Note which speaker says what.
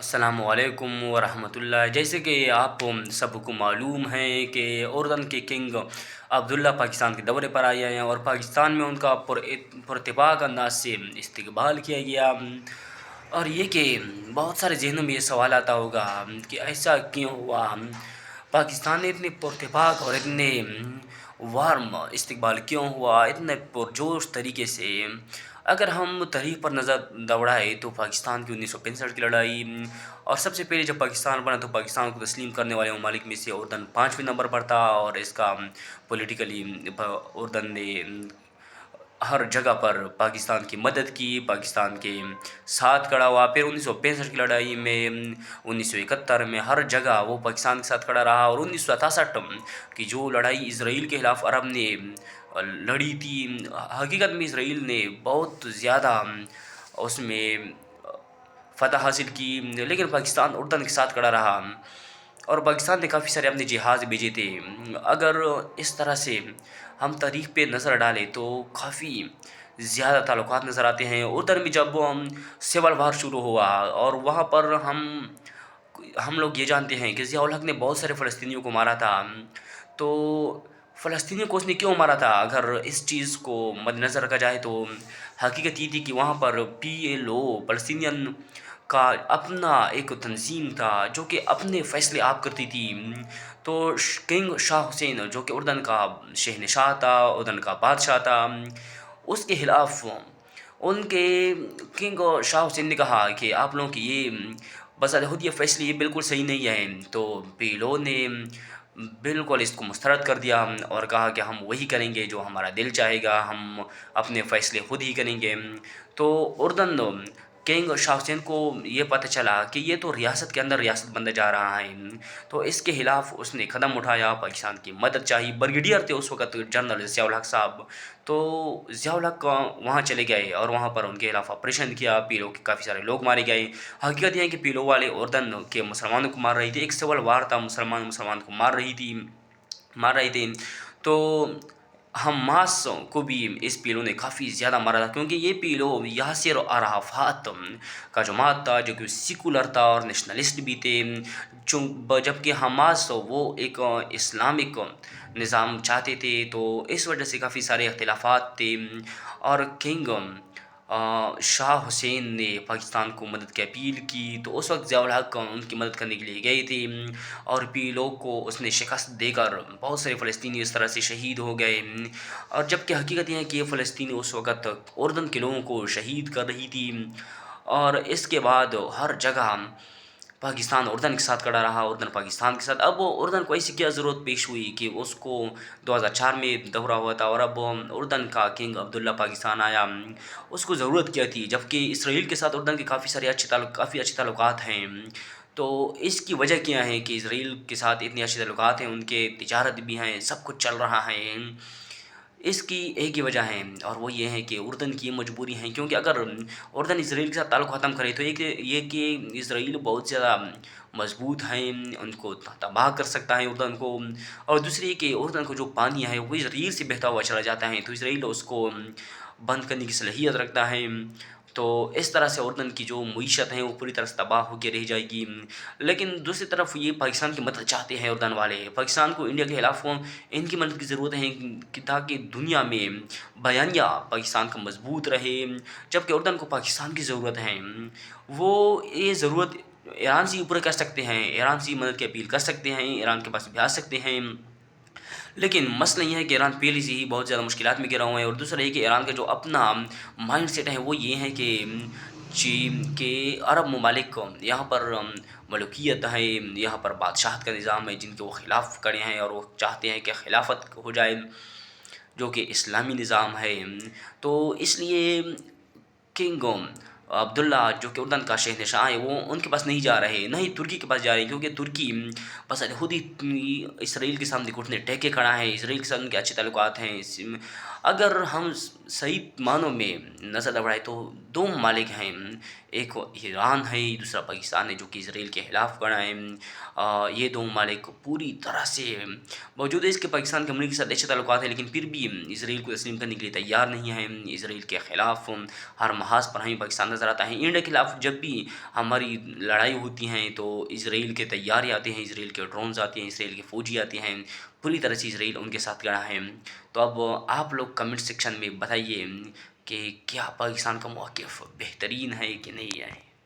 Speaker 1: السلام علیکم ورحمۃ اللہ۔ جیسے کہ آپ سب کو معلوم ہے کہ اردن کے کنگ عبداللہ پاکستان کے دورے پر آئے ہیں اور پاکستان میں ان کا پراتفاق انداز سے استقبال کیا گیا۔ اور یہ کہ بہت سارے ذہنوں میں یہ سوال آتا ہوگا کہ ایسا کیوں ہوا، پاکستان نے اتنے پراتفاق اور اتنے وارم استقبال کیوں ہوا، اتنے پرجوش طریقے سے۔ اگر ہم تاریخ پر نظر دوڑائے تو پاکستان کی 1965 کی لڑائی، اور سب سے پہلے جب پاکستان بنا تو پاکستان کو تسلیم کرنے والے ممالک میں سے اردن 5ویں نمبر پر تھا، اور اس کا پولیٹیکلی اردن نے ہر جگہ پر پاکستان کی مدد کی، پاکستان کے ساتھ کھڑا ہوا۔ پھر 1965 کی لڑائی میں، 1971 میں ہر جگہ وہ پاکستان کے ساتھ کھڑا رہا، اور 1967 کی جو لڑائی اسرائیل کے خلاف عرب نے لڑی تھی، حقیقت میں اسرائیل نے بہت زیادہ اس میں فتح حاصل کی، لیکن پاکستان اردن کے ساتھ کھڑا رہا، اور پاکستان نے کافی سارے اپنے جہاز بھیجے تھے۔ اگر اس طرح سے ہم تاریخ پہ نظر ڈالیں تو کافی زیادہ تعلقات نظر آتے ہیں۔ اردن میں جب سول وار شروع ہوا، اور وہاں پر ہم لوگ یہ جانتے ہیں کہ ضیاء الحق نے بہت سارے فلسطینیوں کو مارا تھا، تو فلسطینیوں کو اس نے کیوں مارا تھا؟ اگر اس چیز کو مد نظر رکھا جائے تو حقیقت یہ تھی کہ وہاں پر PLO فلسطینین کا اپنا ایک تنظیم تھا جو کہ اپنے فیصلے آپ کرتی تھی۔ تو کنگ شاہ حسین جو کہ اردن کا شہنشاہ تھا، اردن کا بادشاہ تھا، اس کے خلاف ان کے کنگ شاہ حسین نے کہا کہ آپ لوگوں کی یہ بذات خود یہ فیصلے یہ بالکل صحیح نہیں ہے۔ تو PLO نے بالکل اس کو مسترد کر دیا اور کہا کہ ہم وہی کریں گے جو ہمارا دل چاہے گا، ہم اپنے فیصلے خود ہی کریں گے۔ تو اردن کنگ شاہ حسین کو یہ پتہ چلا کہ یہ تو ریاست کے اندر ریاست بنتا جا رہا ہے، تو اس کے خلاف اس نے قدم اٹھایا، پاکستان کی مدد چاہی۔ بریگیڈیئر تھے اس وقت جنرل ضیاء الحق صاحب، تو ضیاء الحق وہاں چلے گئے اور وہاں پر ان کے خلاف آپریشن کیا۔ PLO کے کافی سارے لوگ مارے گئے۔ حقیقت یہ ہے کہ PLO والے اردن کے مسلمانوں کو مار رہی تھی، ایک سول وار تھا، مسلمان کو مار رہے تھے۔ تو حماس کو بھی اس PLO نے کافی زیادہ مارا تھا، کیونکہ یہ PLO یاسر عرفات کا جماعت تھا جو کہ سیکولر تھا اور نیشنلسٹ بھی تھے، جبکہ حماس وہ ایک اسلامک نظام چاہتے تھے۔ تو اس وجہ سے کافی سارے اختلافات تھے، اور کنگ شاہ حسین نے پاکستان کو مدد کی اپیل کی، تو اس وقت ضیاء الحق ان کی مدد کرنے کے لیے گئے تھے، اور PLO کو اس نے شکست دے کر بہت سارے فلسطینی اس طرح سے شہید ہو گئے۔ اور جبکہ حقیقت یہ ہے کہ یہ فلسطینی اس وقت اردن کے لوگوں کو شہید کر رہی تھی، اور اس کے بعد ہر جگہ پاکستان اردن کے ساتھ کھڑا رہا، اردن پاکستان کے ساتھ۔ اب اردن کو ایسی کیا ضرورت پیش ہوئی کہ اس کو 2004 میں دورہ ہوا تھا، اور اب اردن کا کنگ عبداللہ پاکستان آیا، اس کو ضرورت کیا تھی؟ جبکہ اسرائیل کے ساتھ اردن کے کافی اچھے تعلقات ہیں۔ تو اس کی وجہ کیا ہے کہ اسرائیل کے ساتھ اتنے اچھے تعلقات ہیں، ان کے تجارت بھی ہیں، سب کچھ چل رہا ہے؟ اس کی ایک ہی وجہ ہے، اور وہ یہ ہے کہ اردن کی مجبوری ہے، کیونکہ اگر اردن اسرائیل کے ساتھ تعلق ختم کرے تو یہ کہ اسرائیل بہت زیادہ مضبوط ہیں، ان کو تباہ کر سکتا ہے اردن کو، اور دوسری یہ کہ اردن کو جو پانی ہے وہ اسرائیل سے بہتا ہوا چلا جاتا ہے، تو اسرائیل اس کو بند کرنے کی صلاحیت رکھتا ہے۔ تو اس طرح سے اردن کی جو معیشت ہے وہ پوری طرح سے تباہ ہو کے رہ جائے گی۔ لیکن دوسری طرف یہ پاکستان کی مدد چاہتے ہیں اردن والے، پاکستان کو انڈیا کے خلاف ان کی مدد کی ضرورت ہے کہ تاکہ دنیا میں بیانیہ پاکستان کا مضبوط رہے، جبکہ اردن کو پاکستان کی ضرورت ہے۔ وہ یہ ضرورت ایران سے پورے کر سکتے ہیں، ایران سے مدد کی اپیل کر سکتے ہیں، ایران کے پاس بھی آ سکتے ہیں، لیکن مسئلہ یہ ہے کہ ایران پہلے سے ہی بہت زیادہ مشکلات میں گھرا ہوا ہے، اور دوسرا یہ کہ ایران کا جو اپنا مائنڈ سیٹ ہے وہ یہ ہے کہ چین کے عرب ممالک یہاں پر ملوکیت ہے، یہاں پر بادشاہت کا نظام ہے، جن کے وہ خلاف کھڑے ہیں، اور وہ چاہتے ہیں کہ خلافت ہو جائے جو کہ اسلامی نظام ہے۔ تو اس لیے کنگ عبداللہ جو کہ اردن کا شہنشاہ ہے وہ ان کے پاس نہیں جا رہے، نہ ہی ترکی کے پاس جا رہے ہیں، کیونکہ ترکی بس خود ہی اسرائیل کے سامنے گھٹنے ٹیک کے کھڑا ہے، اسرائیل کے ساتھ ان کے اچھے تعلقات ہیں، اگر ہم صحیح معنوں میں نظر دوڑائیں تو دو ممالک ہیں، ایک ایران ہے، دوسرا پاکستان ہے جو کہ اسرائیل کے خلاف کھڑا ہے۔ یہ دو ممالک پوری طرح سے موجود ہے اس کے پاکستان کے ملک کے ساتھ اچھے تعلقات ہیں، لیکن پھر بھی اسرائیل کو تسلیم کرنے کے لیے تیار نہیں ہیں۔ اسرائیل کے خلاف ہر محاذ پر ہمیں پاکستان نظر آتا ہے۔ انڈیا کے خلاف جب بھی ہماری لڑائی ہوتی ہیں تو اسرائیل کے طیارے آتے ہیں، اسرائیل کے ڈرونز آتے ہیں، اسرائیل کے فوجی آتے ہیں، پوری طرح سے اسرائیل ان کے ساتھ کھڑا ہے۔ تو اب آپ لوگ کمنٹ سیکشن میں بتائیے کہ کیا پاکستان کا موقف بہترین ہے کہ نہیں ہے۔